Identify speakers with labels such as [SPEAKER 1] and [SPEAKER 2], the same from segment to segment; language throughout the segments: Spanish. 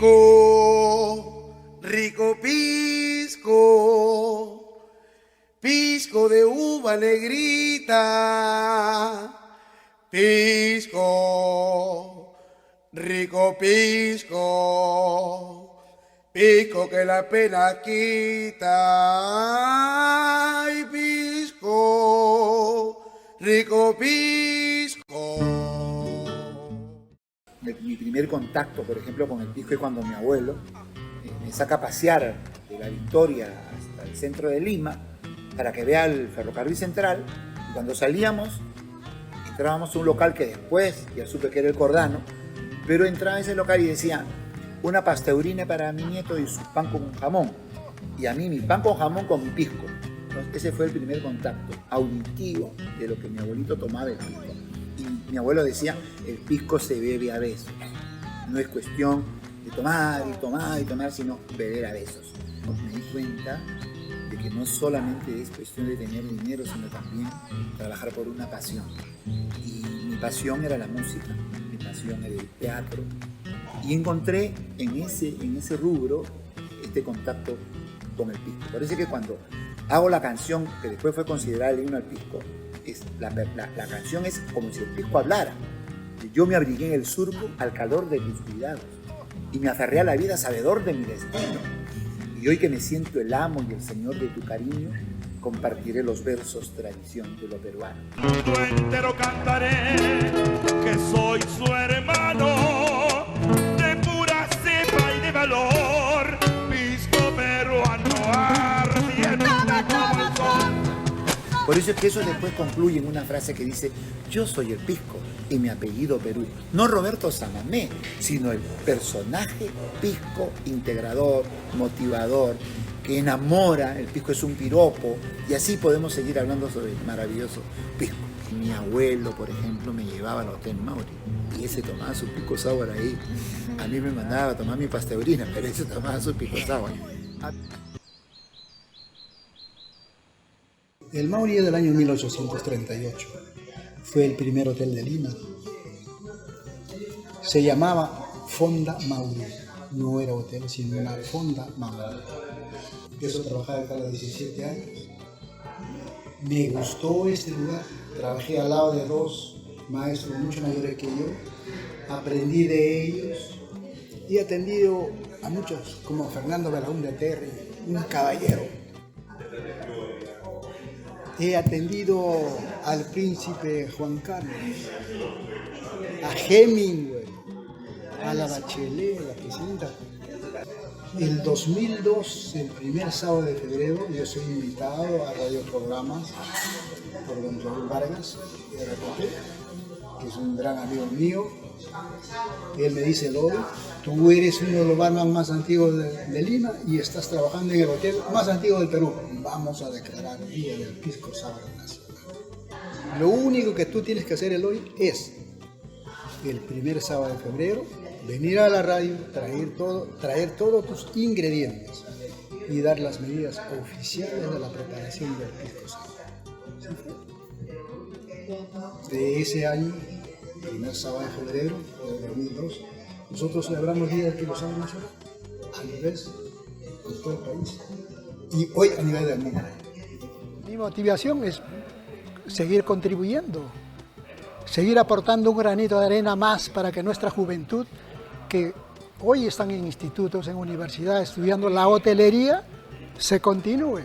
[SPEAKER 1] Pisco, rico pisco, pisco de uva negrita, pisco, rico pisco, pisco que la pena quita, ay, pisco, rico pisco.
[SPEAKER 2] Mi primer contacto, por ejemplo, con el pisco es cuando mi abuelo me saca a pasear de la Victoria hasta el centro de Lima para que vea el ferrocarril central. Y cuando salíamos, entrábamos a un local que después ya supe que era el Cordano, pero entraba a ese local y decía una pasteurina para mi nieto y su pan con jamón. Y a mí mi pan con jamón con mi pisco. Entonces, ese fue el primer contacto auditivo de lo que mi abuelito tomaba el pisco. Y mi abuelo decía, el pisco se bebe a besos. No es cuestión de tomar y tomar y tomar, sino beber a besos. Me di cuenta de que no solamente es cuestión de tener dinero, sino también trabajar por una pasión. Y mi pasión era la música, mi pasión era el teatro. Y encontré en ese rubro este contacto con el pisco. Parece que cuando hago la canción, que después fue considerada el himno al pisco, la canción es como si el pisco hablara. Yo me abrigué en el surco al calor de tus cuidados y me aferré a la vida sabedor de mi destino. Y hoy que me siento el amo y el señor de tu cariño, compartiré los versos tradición de lo peruano.
[SPEAKER 3] Mundo entero cantaré que soy su hermano, de pura cepa y de valor, pisco peruano ardiente como el sol.
[SPEAKER 2] Por eso es que eso después concluye en una frase que dice: yo soy el pisco y mi apellido Perú. No Roberto Samamé, sino el personaje pisco integrador, motivador, que enamora. El pisco es un piropo y así podemos seguir hablando sobre el maravilloso pisco. Mi abuelo, por ejemplo, me llevaba al Hotel Mauri y ese tomaba su pisco sour ahí. A mí me mandaba a tomar mi pasteurina, pero ese tomaba su pisco sour.
[SPEAKER 4] El Mauri es del año 1838. Fue el primer hotel de Lima. Se llamaba Fonda Mauri. No era hotel, sino una Fonda Mauri. Empezó a trabajar acá a los 17 años. Me gustó este lugar. Trabajé al lado de dos maestros mucho mayores que yo. Aprendí de ellos y he atendido a muchos, como Fernando Belaúnde Terry, un caballero. He atendido al príncipe Juan Carlos, a Hemingway, a la Bachelet, la presidenta. El 2002, el primer sábado de febrero, yo soy invitado a radioprogramas por don Raúl Vargas, de RPP, que es un gran amigo mío. Él me dice: Lori, tú eres uno de los barman más antiguos de Lima y estás trabajando en el hotel más antiguo del Perú. Vamos a declarar el Día del Pisco Sour Nacional. Lo único que tú tienes que hacer, Eloy, es el primer sábado de febrero venir a la radio, traer todos tus ingredientes y dar las medidas oficiales de la preparación del pisco sour. ¿Sí? De ese año, primer sábado de febrero de 2002, nosotros celebramos el Día del Pisco Sour Nacional a nivel de todo el país y hoy a nivel del mundo. Mi motivación es seguir contribuyendo, seguir aportando un granito de arena más para que nuestra juventud, que hoy están en institutos, en universidades, estudiando la hotelería, se continúe.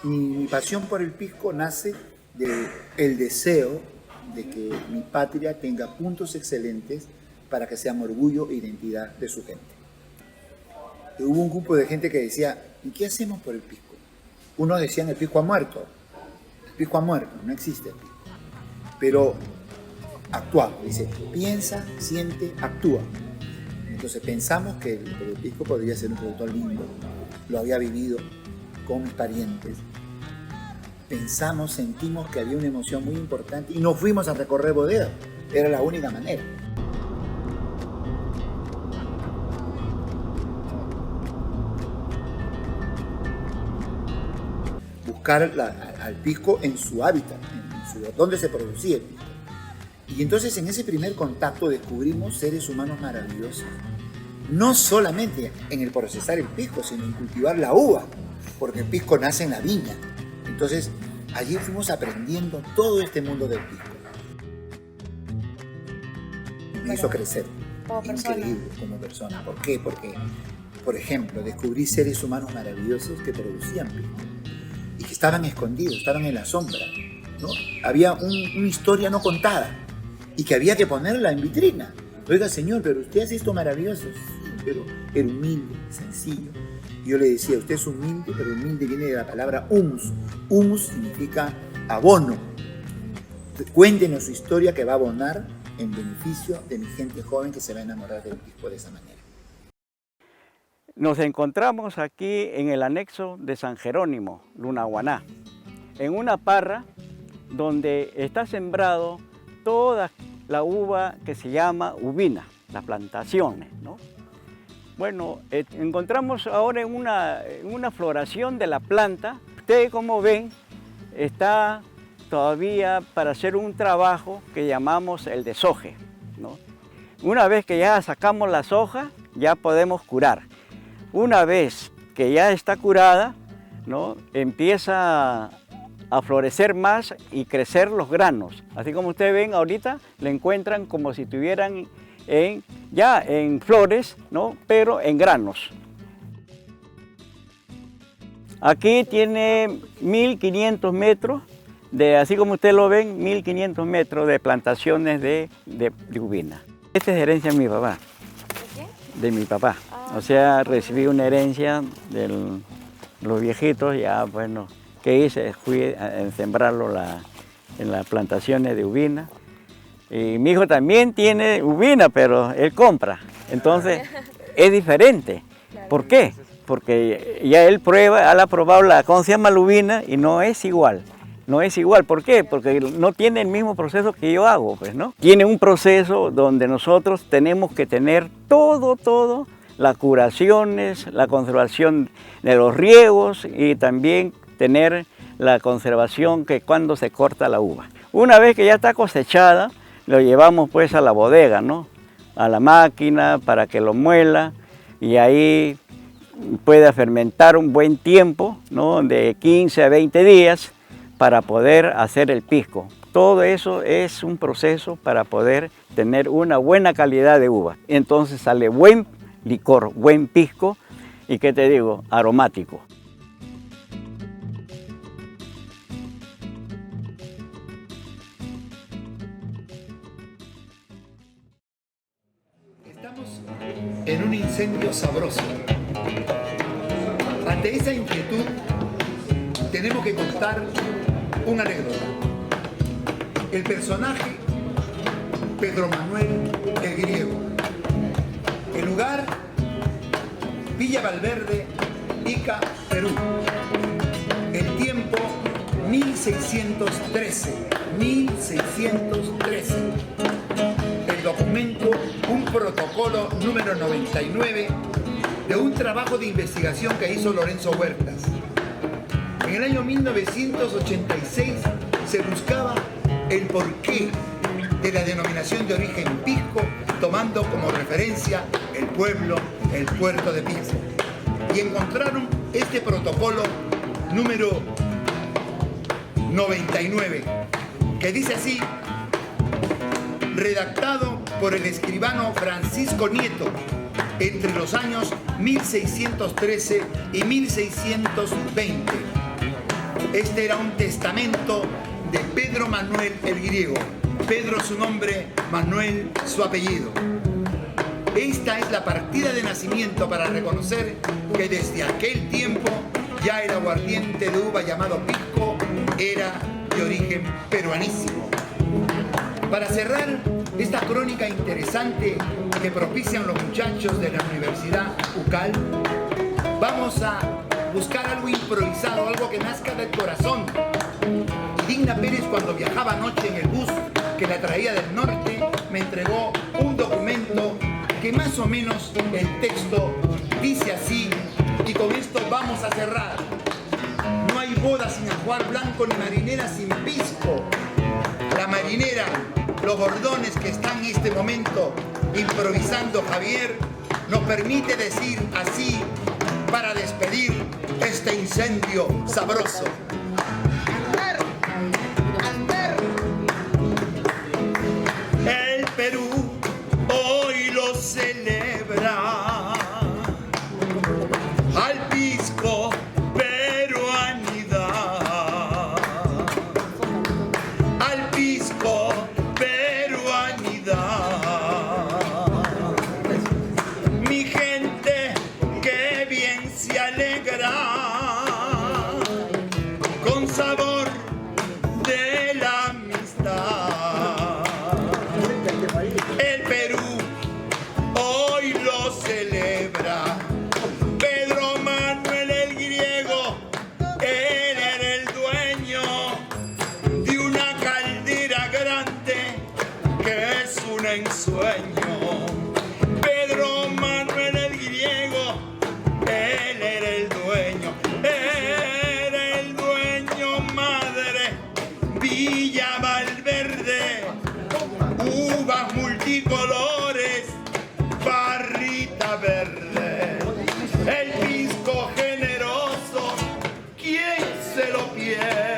[SPEAKER 2] Mi pasión por el pisco nace del deseo de que mi patria tenga puntos excelentes para que sean orgullo e identidad de su gente. Y hubo un grupo de gente que decía: ¿y qué hacemos por el pisco? Unos decían: el pisco ha muerto. El pisco ha muerto, no existe el pisco. Pero actuamos, dice, piensa, siente, actúa. Entonces pensamos que el pisco podría ser un producto lindo, lo había vivido con mis parientes. Pensamos, sentimos que había una emoción muy importante y nos fuimos a recorrer bodegas. Era la única manera. Buscar al pisco en su hábitat, donde se producía el pisco. Y entonces en ese primer contacto descubrimos seres humanos maravillosos. No solamente en el procesar el pisco, sino en cultivar la uva, porque el pisco nace en la viña. Entonces allí fuimos aprendiendo todo este mundo del pisco. Me hizo crecer.
[SPEAKER 5] Como persona.
[SPEAKER 2] Increíble como persona. ¿Por qué? Porque, por ejemplo, descubrí seres humanos maravillosos que producían pisco y que estaban escondidos, estaban en la sombra, ¿no? Había una historia no contada y que había que ponerla en vitrina. Oiga, señor, pero usted hace esto maravilloso. Sí, pero era humilde, sencillo. Y yo le decía, usted es humilde, pero humilde viene de la palabra humus. Humus significa abono. Cuéntenos su historia que va a abonar en beneficio de mi gente joven que se va a enamorar del pisco de esa manera.
[SPEAKER 6] Nos encontramos aquí en el anexo de San Jerónimo, Lunahuaná, en una parra donde está sembrado toda la uva que se llama uvina, las plantaciones, ¿no? Bueno, encontramos ahora en una floración de la planta. Ustedes, como ven, está todavía para hacer un trabajo que llamamos el deshoje, ¿no? Una vez que ya sacamos las hojas, ya podemos curar. Una vez que ya está curada, ¿no? Empieza a florecer más y crecer los granos. Así como ustedes ven ahorita, le encuentran como si estuvieran ya en flores, ¿no? Pero en granos. Aquí tiene 1500 metros, así como ustedes lo ven, 1500 metros de plantaciones de uvina. Esta es herencia de mi papá.
[SPEAKER 5] ¿De qué?
[SPEAKER 6] De mi papá. O sea, recibí una herencia de los viejitos, ya bueno, ¿qué hice? Fui a sembrarlo en las plantaciones de uvina. Y mi hijo también tiene uvina, pero él compra. Entonces, es diferente. ¿Por qué? Porque ya él ha probado ¿cómo se llama la uvina? Y no es igual. No es igual, ¿por qué? Porque no tiene el mismo proceso que yo hago, pues, ¿no? Tiene un proceso donde nosotros tenemos que tener todo, las curaciones, la conservación de los riegos y también tener la conservación que cuando se corta la uva. Una vez que ya está cosechada, lo llevamos pues a la bodega, ¿no? A la máquina para que lo muela y ahí pueda fermentar un buen tiempo, ¿no? De 15 a 20 días para poder hacer el pisco. Todo eso es un proceso para poder tener una buena calidad de uva. Entonces sale buen licor, buen pisco y, ¿qué te digo?, aromático.
[SPEAKER 2] Estamos en un incendio sabroso. Ante esa inquietud tenemos que contar una anécdota. El personaje Pedro Manuel el Griego. El lugar Villa Valverde, Ica, Perú. El tiempo 1613. 1613. El documento, un protocolo número 99 de un trabajo de investigación que hizo Lorenzo Huertas. En el año 1986 se buscaba el porqué de la denominación de origen Pisco, tomando como referencia el pueblo, el puerto de Pisco. Y encontraron este protocolo número 99, que dice así: redactado por el escribano Francisco Nieto entre los años 1613 y 1620. Este era un testamento de Pedro Manuel el Griego. Pedro su nombre, Manuel su apellido. Esta es la partida de nacimiento para reconocer que desde aquel tiempo ya el aguardiente de uva llamado pisco era de origen peruanísimo. Para cerrar esta crónica interesante que propician los muchachos de la Universidad UCAL, vamos a buscar algo improvisado, algo que nazca del corazón. Y Digna Pérez, cuando viajaba anoche en el bus que la traía del norte, me entregó un documento que más o menos el texto dice así, y con esto vamos a cerrar. No hay boda sin ajuar blanco ni marinera sin pisco. La marinera los bordones que están en este momento improvisando Javier, nos permite decir así para despedir este incendio sabroso.
[SPEAKER 3] El Perú hoy lo celebra al pisco peruanidad, al pisco peruanidad. Mi gente que bien se alegra con sabor de la amistad. El Perú hoy lo celebra. Pedro Manuel el griego, él era el dueño de una caldera grande que es un ensueño. Pedro Manuel el griego, él era el dueño madre, Villa Valverde, uvas multicolores, barrita verde, el pisco generoso, ¿quién se lo pierde?